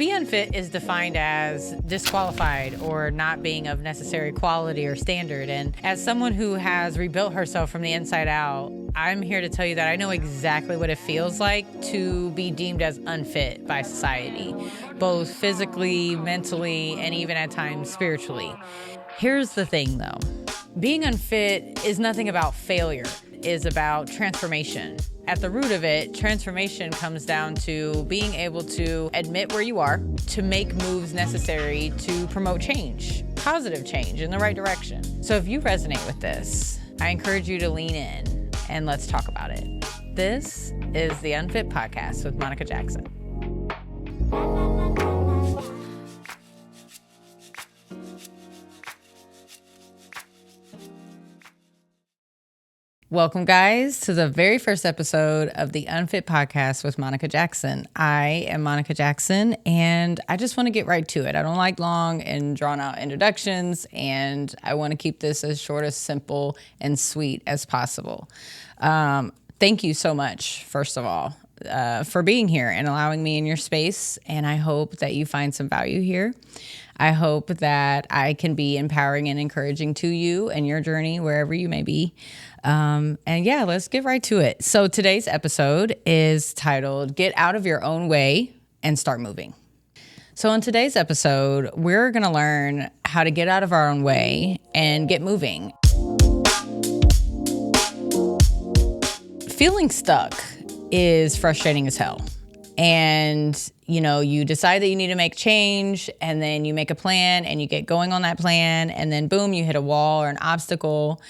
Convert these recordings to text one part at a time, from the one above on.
be unfit is defined as disqualified or not being of necessary quality or standard. And as someone who has rebuilt herself from the inside out, I'm here to tell you that I know exactly what it feels like to be deemed as unfit by society, both physically, mentally, and even at times spiritually. Here's the thing though. Being unfit is nothing about failure. It is about transformation. At the root of it, transformation comes down to being able to admit where you are, to make moves necessary to promote change, positive change in the right direction. So if you resonate with this, I encourage you to lean in and let's talk about it. This is the Unfit Podcast with Monica Jackson. Welcome, guys, to the very first episode of the Unfit Podcast with Monica Jackson. I am Monica Jackson, and I just want to get right to it. I don't like long and drawn-out introductions, and I want to keep this as short, as simple, and sweet as possible. Thank you so much, first of all, for being here and allowing me in your space, and I hope that you find some value here. I hope that I can be empowering and encouraging to you and your journey wherever you may be. And yeah, let's get right to it. So today's episode is titled, Get Out of Your Own Way and Start Moving. So in today's episode, we're going to learn how to get out of our own way and get moving. Feeling stuck is frustrating as hell. And, you decide that you need to make change, and then you make a plan and you get going on that plan, and then boom, you hit a wall or an obstacle.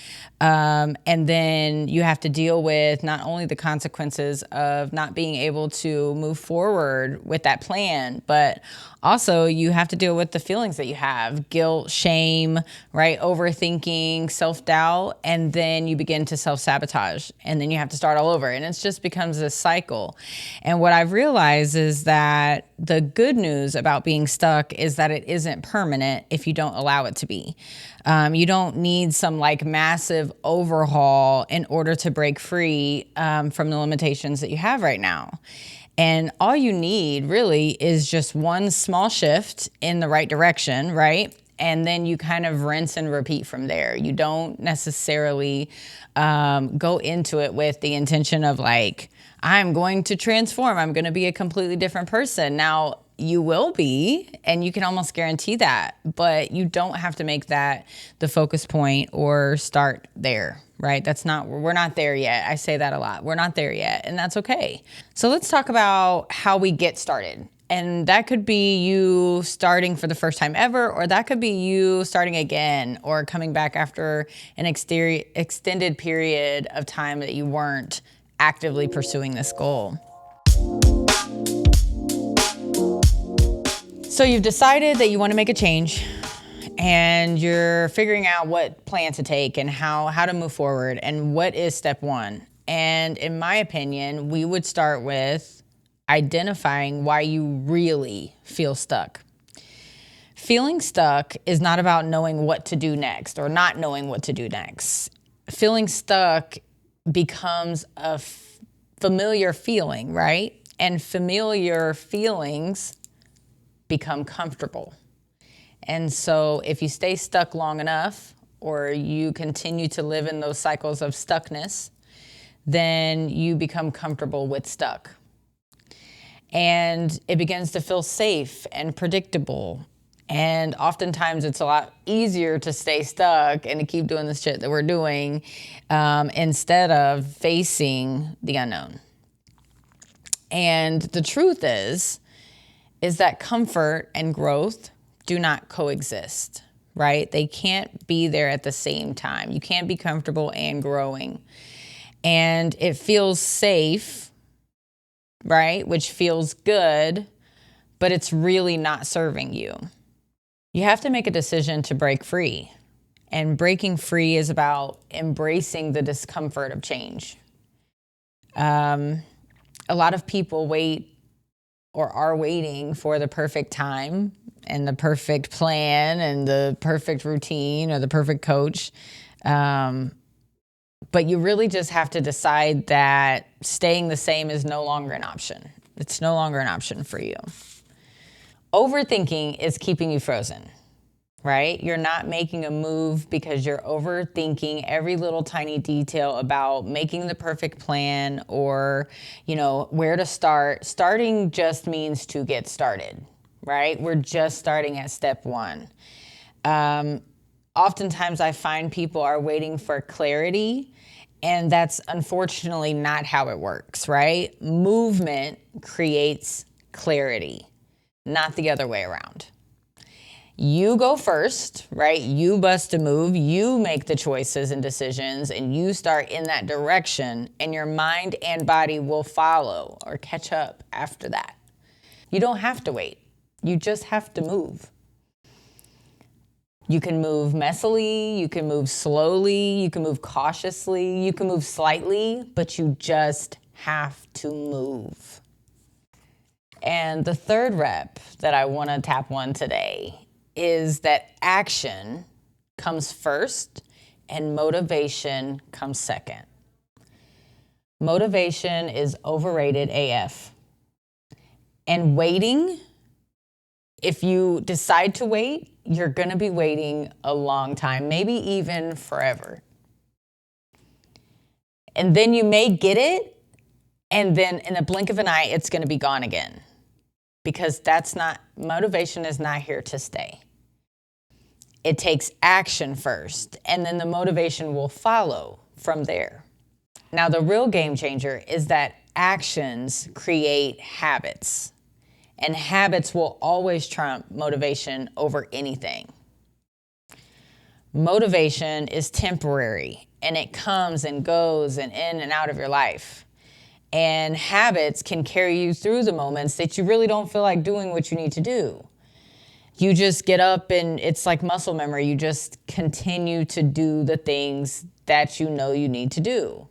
And then you have to deal with not only the consequences of not being able to move forward with that plan, but also you have to deal with the feelings that you have, guilt, shame, right? Overthinking, self-doubt, and then you begin to self-sabotage, and then you have to start all over. And it just becomes this cycle. And what I've realized is that the good news about being stuck is that it isn't permanent if you don't allow it to be. You don't need some massive overhaul in order to break free from the limitations that you have right now. And all you need really is just one small shift in the right direction, right? And then you kind of rinse and repeat from there. You don't necessarily go into it with the intention of I'm going to transform. I'm going to be a completely different person. Now, you will be, and you can almost guarantee that, but you don't have to make that the focus point or start there, right? We're not there yet. I say that a lot. We're not there yet, and that's okay. So let's talk about how we get started. And that could be you starting for the first time ever, or that could be you starting again or coming back after an extended period of time that you weren't actively pursuing this goal. So you've decided that you want to make a change, and you're figuring out what plan to take and how to move forward and what is step one. And in my opinion, we would start with identifying why you really feel stuck. Feeling stuck is not about knowing what to do next or not knowing what to do next. Feeling stuck becomes a familiar feeling, right? And familiar feelings become comfortable. And so if you stay stuck long enough, or you continue to live in those cycles of stuckness, then you become comfortable with stuck. And it begins to feel safe and predictable. And oftentimes it's a lot easier to stay stuck and to keep doing the shit that we're doing instead of facing the unknown. And the truth is that comfort and growth do not coexist, right? They can't be there at the same time. You can't be comfortable and growing. And it feels safe, right? Which feels good, but it's really not serving you. You have to make a decision to break free. And breaking free is about embracing the discomfort of change. A lot of people wait or are waiting for the perfect time and the perfect plan and the perfect routine or the perfect coach. But you really just have to decide that staying the same is no longer an option. It's no longer an option for you. Overthinking is keeping you frozen, right? You're not making a move because you're overthinking every little tiny detail about making the perfect plan or, where to start. Starting just means to get started, right? We're just starting at step one. Oftentimes I find people are waiting for clarity, and that's unfortunately not how it works, right? Movement creates clarity, not the other way around. You go first, right? You bust a move, you make the choices and decisions, and you start in that direction, and your mind and body will follow or catch up after that. You don't have to wait. You just have to move. You can move messily, you can move slowly, you can move cautiously, you can move slightly, but you just have to move. And the third rep that I want to tap on today is that action comes first and motivation comes second. Motivation is overrated AF. And waiting, if you decide to wait, you're going to be waiting a long time, maybe even forever. And then you may get it, and then in a blink of an eye, it's going to be gone again. Because motivation is not here to stay. It takes action first, and then the motivation will follow from there. Now, the real game changer is that actions create habits. And habits will always trump motivation over anything. Motivation is temporary, and it comes and goes and in and out of your life. And habits can carry you through the moments that you really don't feel like doing what you need to do. You just get up and it's like muscle memory. You just continue to do the things that you know you need to do.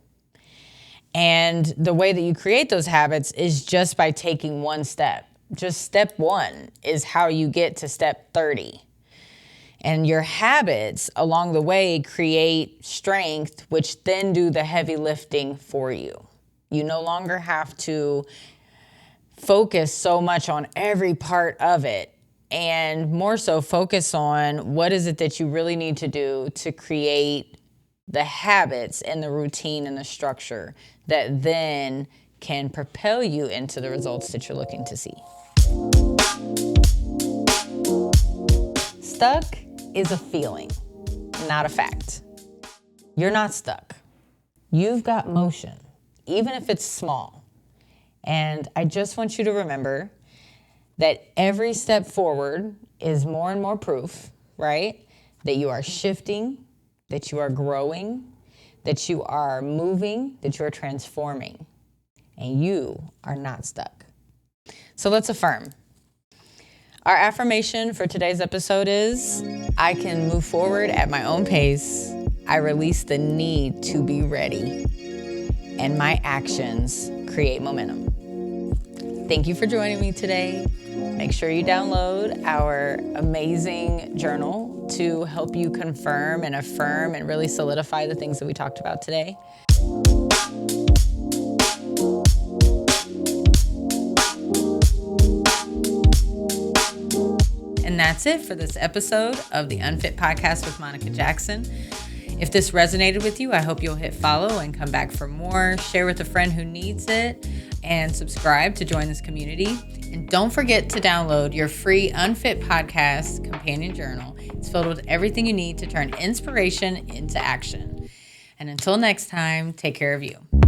And the way that you create those habits is just by taking one step. Just step one is how you get to step 30. And your habits along the way create strength, which then do the heavy lifting for you. You no longer have to focus so much on every part of it, and more so focus on what is it that you really need to do to create the habits and the routine and the structure that then can propel you into the results that you're looking to see. Stuck is a feeling, not a fact. You're not stuck. You've got motion, even if it's small. And I just want you to remember that every step forward is more and more proof, right? That you are shifting, that you are growing, that you are moving, that you are transforming, and you are not stuck. So let's affirm. Our affirmation for today's episode is, I can move forward at my own pace. I release the need to be ready, and my actions create momentum. Thank you for joining me today. Make sure you download our amazing journal to help you confirm and affirm and really solidify the things that we talked about today. And that's it for this episode of the Unfit Podcast with Monica Jackson. If this resonated with you, I hope you'll hit follow and come back for more. Share with a friend who needs it, and subscribe to join this community. And don't forget to download your free Unfit Podcast companion journal. It's filled with everything you need to turn inspiration into action. And until next time, take care of you.